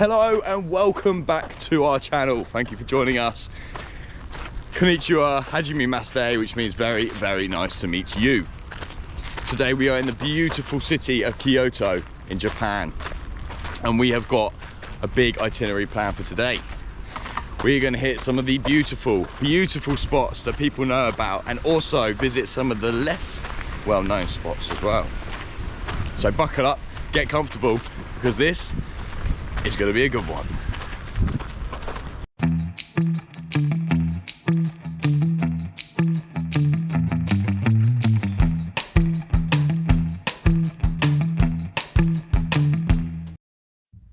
Hello and welcome back to our channel. Thank you for joining us. Konnichiwa, hajime mashite, which means very, very nice to meet you. Today we are in the beautiful city of Kyoto in Japan, and we have got a big itinerary plan for today. We're going to hit some of the beautiful, beautiful spots that people know about, and also visit some of the less well-known spots as well. So buckle up, get comfortable, because this is going to be a good one.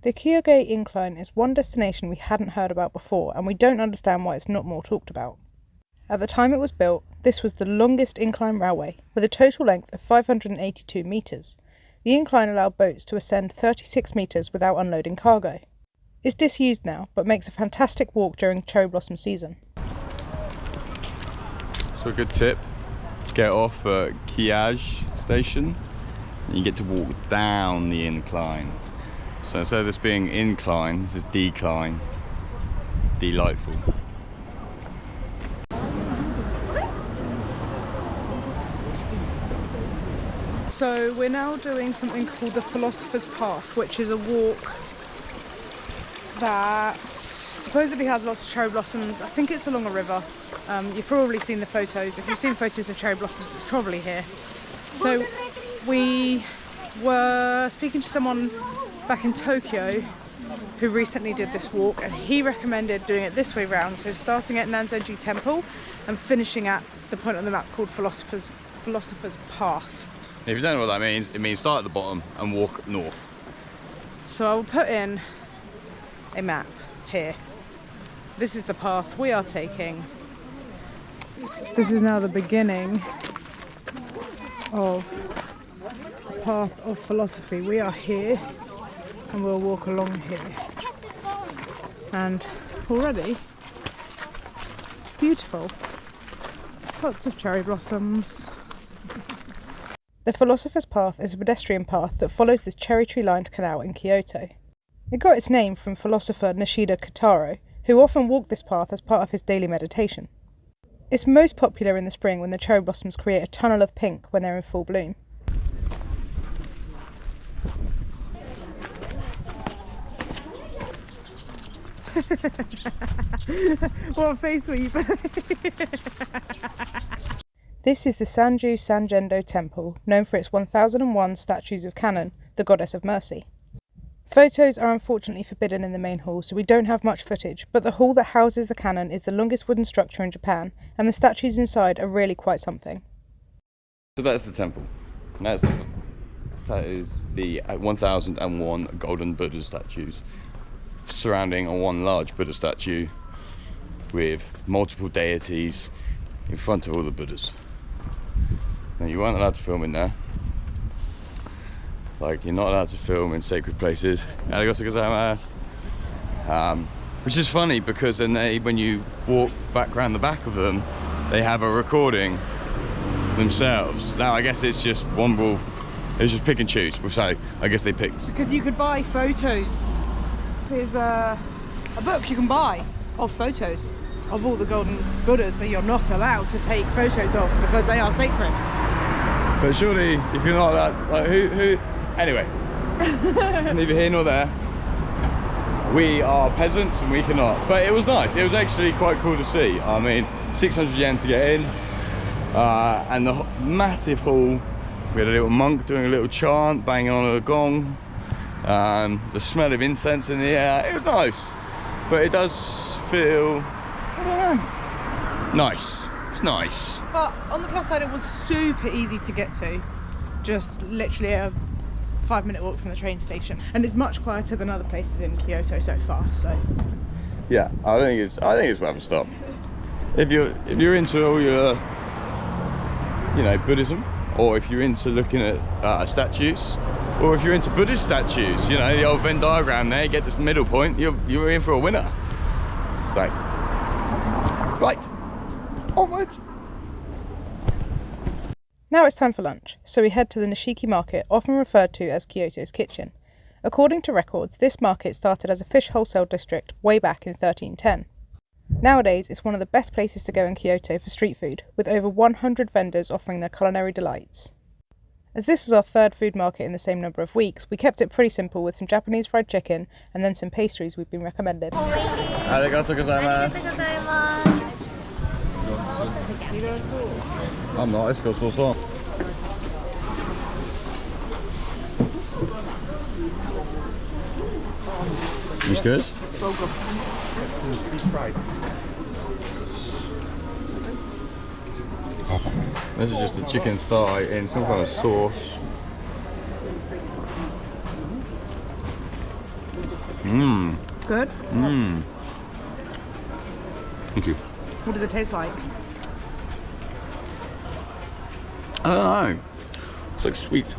The Keage Incline is one destination we hadn't heard about before, and we don't understand why it's not more talked about. At the time it was built, this was the longest incline railway, with a total length of 582 metres. The incline allowed boats to ascend 36 metres without unloading cargo. It's disused now, but makes a fantastic walk during cherry blossom season. So a good tip, get off at Keage station, and you get to walk down the incline. So instead of this being incline, this is decline. Delightful. So we're now doing something called the Philosopher's Path, which is a walk that supposedly has lots of cherry blossoms. I think it's along a river. You've probably seen the photos. If you've seen photos of cherry blossoms, it's probably here. So we were speaking to someone back in Tokyo who recently did this walk, and he recommended doing it this way round, so starting at Sanjusangendo Temple and finishing at the point on the map called Philosopher's Path. If you don't know what that means, it means start at the bottom and walk north. So I will put in a map here. This is the path we are taking. This is now the beginning of the path of philosophy. We are here and we'll walk along here. And already beautiful. Lots of cherry blossoms. The Philosopher's Path is a pedestrian path that follows this cherry tree lined canal in Kyoto. It got its name from philosopher Nishiki, who often walked this path as part of his daily meditation. It's most popular in the spring when the cherry blossoms create a tunnel of pink when they're in full bloom. What face were you putting? This is the Sanjusangendo Temple, known for its 1001 statues of Kannon, the goddess of mercy. Photos are unfortunately forbidden in the main hall, so we don't have much footage, but the hall that houses the Kannon is the longest wooden structure in Japan, and the statues inside are really quite something. So that's the temple. That is the 1001 golden Buddha statues surrounding one large Buddha statue with multiple deities in front of all the Buddhas. Now, you weren't allowed to film in there. Like, you're not allowed to film in sacred places. Arigatou gozaimasu. Which is funny because then when you walk back around the back of them, they have a recording themselves. Now, I guess it's just one rule. It's just pick and choose. So I guess they picked. Because you could buy photos. There's a book you can buy of photos of all the golden Buddhas that you're not allowed to take photos of because they are sacred. But surely, if you're not allowed, like who? Anyway, neither here nor there. We are peasants and we cannot. But it was nice. It was actually quite cool to see. I mean, 600 yen to get in, and the massive hall. We had a little monk doing a little chant, banging on a gong. The smell of incense in the air. It was nice, but it does feel, I don't know, nice. It's nice. But on the plus side, it was super easy to get to. Just literally a 5-minute walk from the train station, and it's much quieter than other places in Kyoto so far. So yeah, I think it's worth a stop. If you're into all your, Buddhism, or if you're into looking at statues, or if you're into Buddhist statues, the old Venn diagram there, you get this middle point, you're in for a winner. So, right. All right. Now it's time for lunch, so we head to the Nishiki market, often referred to as Kyoto's kitchen. According to records, this market started as a fish wholesale district way back in 1310. Nowadays, it's one of the best places to go in Kyoto for street food, with over 100 vendors offering their culinary delights. As this was our third food market in the same number of weeks, we kept it pretty simple with some Japanese fried chicken and then some pastries we've been recommended. Arigatou gozaimasu. I'm not, let's go so. It's good? This is just a chicken thigh in some kind of sauce. Mmm. Good? Mmm. Thank you. What does it taste like? I don't know. It's like sweet.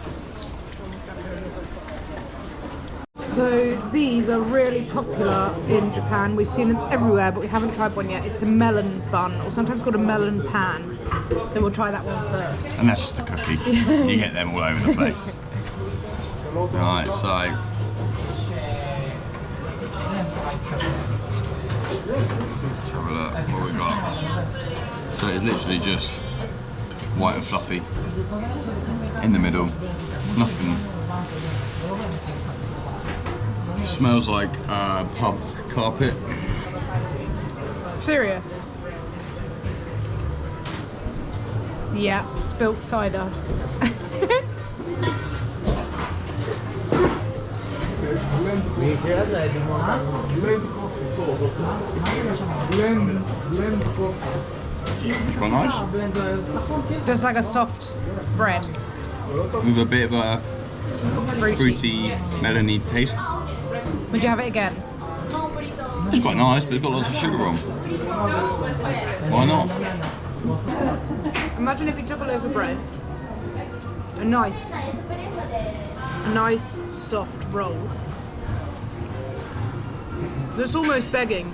So these are really popular in Japan. We've seen them everywhere, but we haven't tried one yet. It's a melon bun, or sometimes called a melon pan. So we'll try that one first. And that's just a cookie. You get them all over the place. Right, so let's have a look what we got. So it's literally just white and fluffy in the middle. Nothing. It smells like pub carpet. Serious? Yeah, spilt cider. It's quite nice. Just like a soft bread. With a bit of a fruity, melony taste. Would you have it again? It's quite nice, but it's got lots of sugar on. Why not? Imagine if you took a loaf of bread, a nice soft roll that's almost begging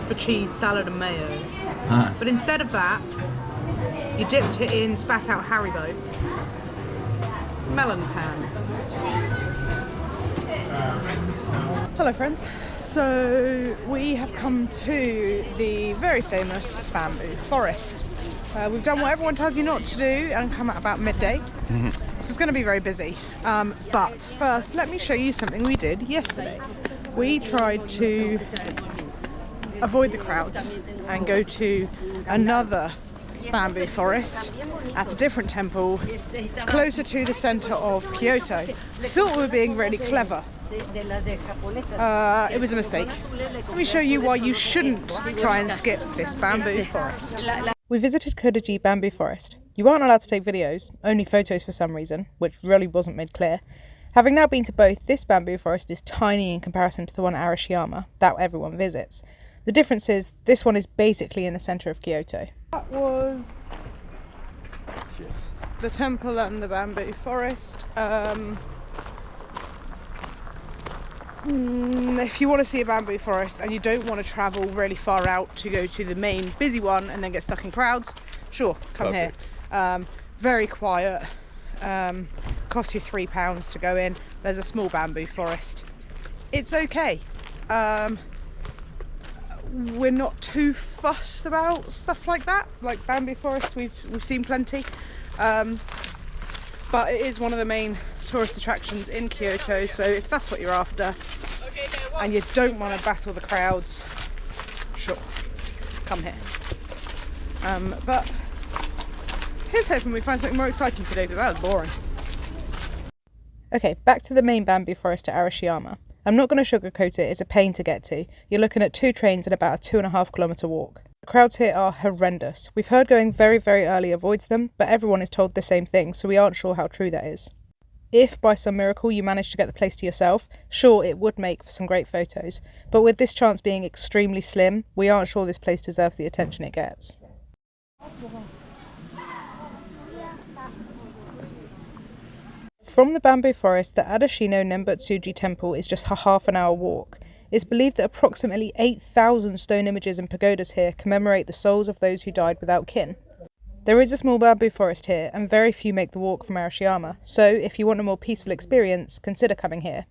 for cheese, salad and mayo. But instead of that, you dipped it in spat out Haribo. Melon pan. Hello friends. So we have come to the very famous bamboo forest. We've done what everyone tells you not to do and come at about midday. So it's going to be very busy. But first, let me show you something we did yesterday. We tried to avoid the crowds and go to another bamboo forest at a different temple closer to the centre of Kyoto. Thought we were being really clever. It was a mistake. Let me show you why you shouldn't try and skip this bamboo forest. We visited Kodai bamboo forest. You aren't allowed to take videos, only photos for some reason, which really wasn't made clear. Having now been to both, this bamboo forest is tiny in comparison to the one at Arashiyama, that everyone visits. The difference is, this one is basically in the centre of Kyoto. That was the temple and the bamboo forest. If you want to see a bamboo forest and you don't want to travel really far out to go to the main busy one and then get stuck in crowds, sure, come Perfect. here. Very quiet. Costs you £3 to go in. There's a small bamboo forest. It's okay. We're not too fussed about stuff like that. Like bamboo forests, we've seen plenty. But it is one of the main tourist attractions in Kyoto, so if that's what you're after and you don't want to battle the crowds, sure, come here. But here's hoping we find something more exciting today, because that was boring. Okay, back to the main bamboo forest at Arashiyama. I'm not going to sugarcoat it, it's a pain to get to. You're looking at 2 trains and about a 2.5 kilometre walk. The crowds here are horrendous. We've heard going very, very early avoids them, but everyone is told the same thing, so we aren't sure how true that is. If by some miracle you manage to get the place to yourself, sure, it would make for some great photos, but with this chance being extremely slim, we aren't sure this place deserves the attention it gets. From the bamboo forest, the Adashino Nenbutsuji Temple is just a half an hour walk. It's believed that approximately 8,000 stone images and pagodas here commemorate the souls of those who died without kin. There is a small bamboo forest here, and very few make the walk from Arashiyama, so if you want a more peaceful experience, consider coming here.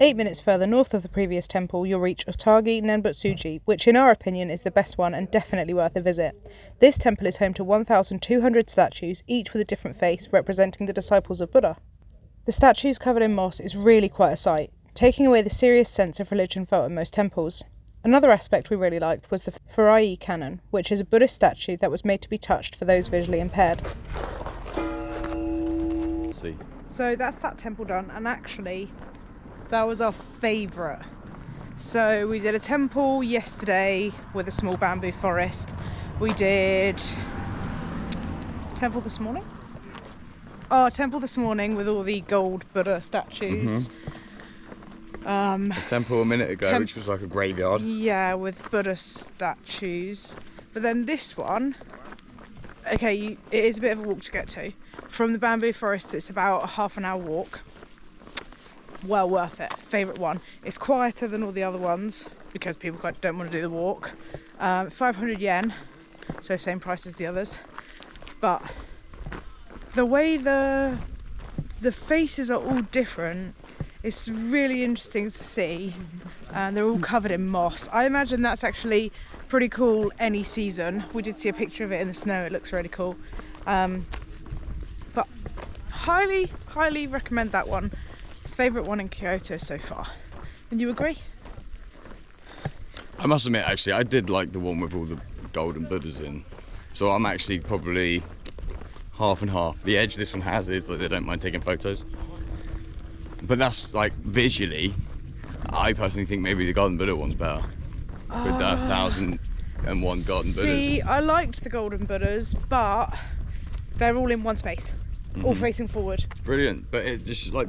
8 minutes further north of the previous temple, you'll reach Otagi Nenbutsuji, which in our opinion is the best one and definitely worth a visit. This temple is home to 1,200 statues, each with a different face, representing the disciples of Buddha. The statues covered in moss is really quite a sight, taking away the serious sense of religion felt in most temples. Another aspect we really liked was the Furai cannon, which is a Buddhist statue that was made to be touched for those visually impaired. See. So that's that temple done, and actually that was our favourite. So we did a temple yesterday with a small bamboo forest. We did temple this morning. Temple this morning with all the gold Buddha statues. A temple a minute ago, which was like a graveyard. Yeah, with Buddha statues. But then this one, okay, it is a bit of a walk to get to. From the bamboo forest, it's about a half an hour walk. Well worth it. Favourite one. It's quieter than all the other ones because people don't want to do the walk. 500 yen, so same price as the others. But the way the faces are all different, it's really interesting to see. And they're all covered in moss. I imagine that's actually pretty cool any season. We did see a picture of it in the snow. It looks really cool. But highly recommend that one. Favourite one in Kyoto so far. And you agree? I must admit, actually, I did like the one with all the golden Buddhas in. So I'm actually probably half and half. The edge this one has is that they don't mind taking photos. But that's like visually, I personally think maybe the golden Buddha one's better. With the 1,001 golden Buddhas. See, I liked the golden Buddhas, but they're all in one space. All facing forward. Brilliant, but it just like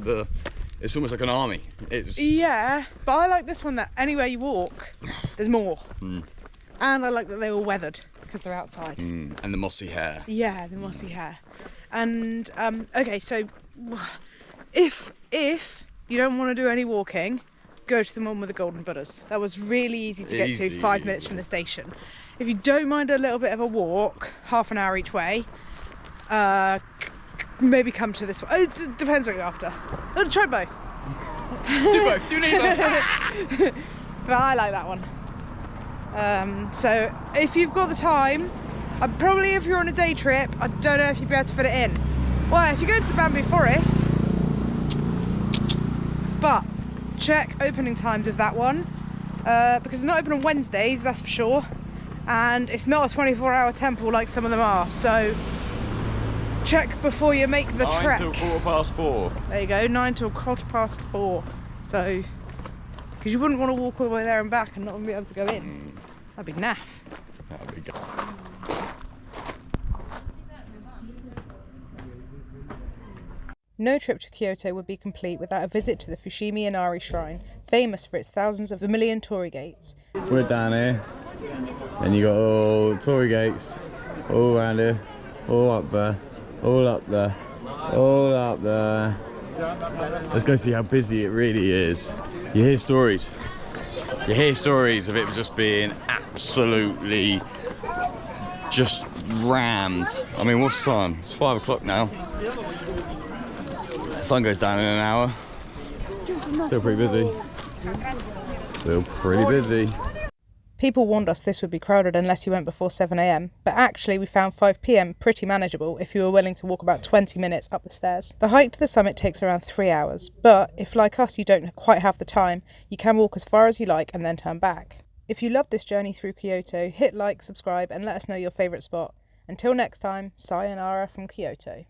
it's almost like an army. Yeah, but I like this one that anywhere you walk, there's more. And I like that they're all weathered because they're outside. And the mossy hair. Yeah, the mossy hair. And okay, so if you don't want to do any walking, go to the one with the golden Buddhas. That was really easy to get to, 5 minutes from the station. If you don't mind a little bit of a walk, half an hour each way, maybe come to this one. It depends what you're after. Try both. Do both, do neither. But I like that one. So if you've got the time, probably if you're on a day trip, I don't know if you'd be able to fit it in. Well, if you go to the bamboo forest, but check opening times of that one, because it's not open on Wednesdays, that's for sure, and it's not a 24-hour temple like some of them are, so check before you make the trek. 9 till 4:15. There you go, 9 till 4:15. So, because you wouldn't want to walk all the way there and back and not be able to go in. That'd be naff. That'd be good. No trip to Kyoto would be complete without a visit to the Fushimi Inari shrine, famous for its thousands of vermilion torii gates. We're down here, and you got all torii gates, all around here, all up there, all up there, all up there. Let's go see how busy it really is. You hear stories. You hear stories of it just being absolutely just rammed. I mean, what's the time? It's 5 o'clock now. The sun goes down in an hour. Still pretty busy. Still pretty busy. People warned us this would be crowded unless you went before 7 AM, but actually we found 5 PM pretty manageable if you were willing to walk about 20 minutes up the stairs. The hike to the summit takes around 3 hours, but if like us you don't quite have the time, you can walk as far as you like and then turn back. If you love this journey through Kyoto, hit like, subscribe and let us know your favourite spot. Until next time, sayonara from Kyoto.